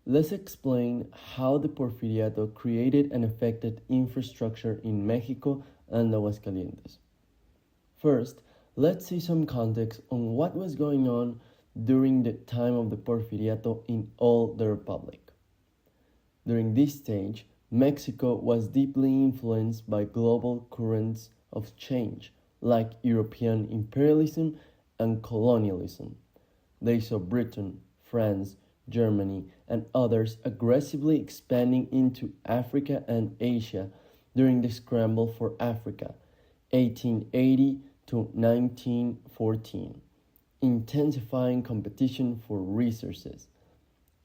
Let's explain how the Porfiriato created and affected infrastructure in Mexico and Aguascalientes. First, let's see some context on what was going on during the time of the Porfiriato in all the Republic. During this stage, Mexico was deeply influenced by global currents of change, like European imperialism and colonialism. They saw Britain, France, Germany, and others aggressively expanding into Africa and Asia during the scramble for Africa, 1880 to 1914, intensifying competition for resources.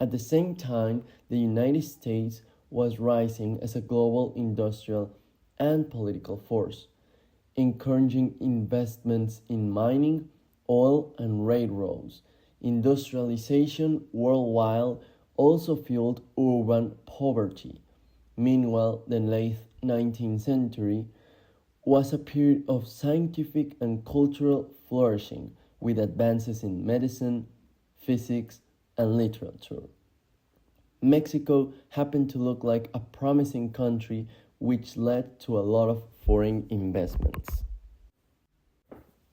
At the same time, the United States was rising as a global industrial and political force, encouraging investments in mining, oil, and railroads. Industrialization worldwide also fueled urban poverty. Meanwhile, the late 19th century was a period of scientific and cultural flourishing with advances in medicine, physics, and literature. Mexico happened to look like a promising country, which led to a lot of foreign investments.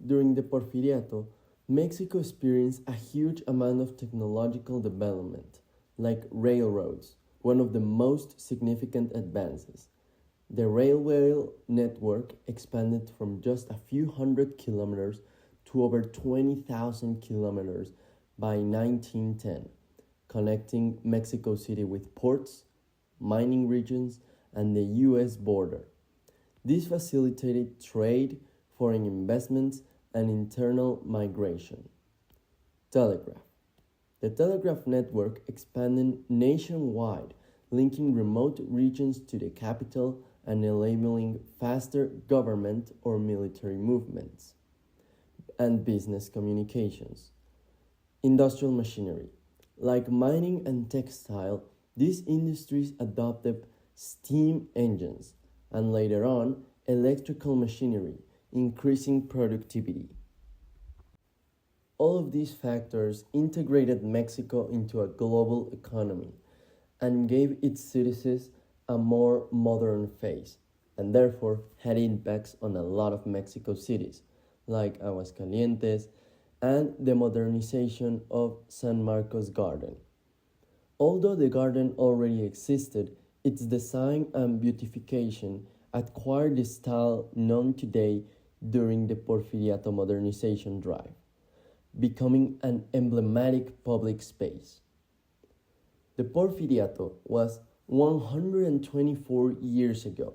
During the Porfiriato, Mexico experienced a huge amount of technological development, like railroads, one of the most significant advances. The railway network expanded from just a few hundred kilometers to over 20,000 kilometers by 1910, connecting Mexico City with ports, mining regions, and the US border. This facilitated trade, foreign investments, and internal migration. Telegraph. The telegraph network expanded nationwide, linking remote regions to the capital and enabling faster government or military movements and business communications. Industrial machinery. Like mining and textile, these industries adopted steam engines and later on electrical machinery, increasing productivity. All of these factors integrated Mexico into a global economy and gave its citizens a more modern face, and therefore had impacts on a lot of Mexico cities, like Aguascalientes and the modernization of San Marcos Garden. Although the garden already existed, its design and beautification acquired the style known today during the Porfiriato modernization drive, becoming an emblematic public space. The Porfiriato was 124 years ago,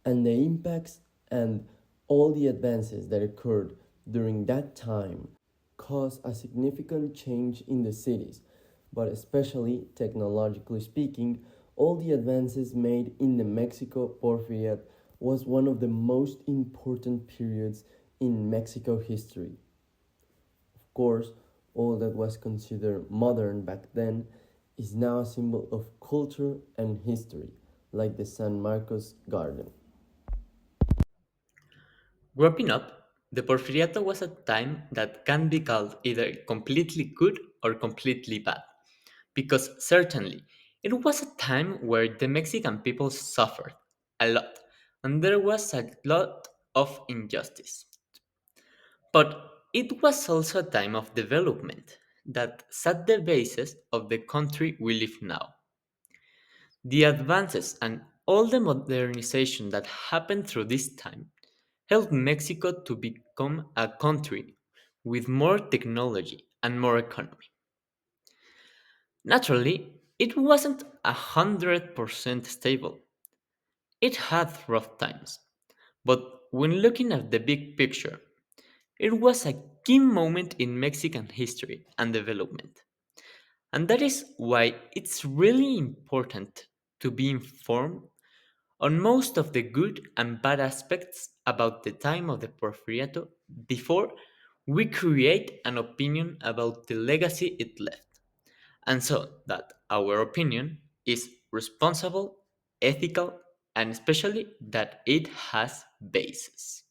and the impacts and all the advances that occurred during that time caused a significant change in the cities, but especially technologically speaking, all the advances made in the Mexico Porfiriat was one of the most important periods in Mexico history. Of course, all that was considered modern back then is now a symbol of culture and history, like the San Marcos Garden. Growing up, the Porfiriato was a time that can be called either completely good or completely bad, because certainly it was a time where the Mexican people suffered a lot and there was a lot of injustice. But it was also a time of development that set the basis of the country we live now. The advances and all the modernization that happened through this time helped Mexico to become a country with more technology and more economy. Naturally, it wasn't 100% stable. It had rough times. But when looking at the big picture, it was a key moment in Mexican history and development. And that is why it's really important to be informed on most of the good and bad aspects about the time of the Porfiriato before we create an opinion about the legacy it left, and so that our opinion is responsible, ethical, and especially that it has basis.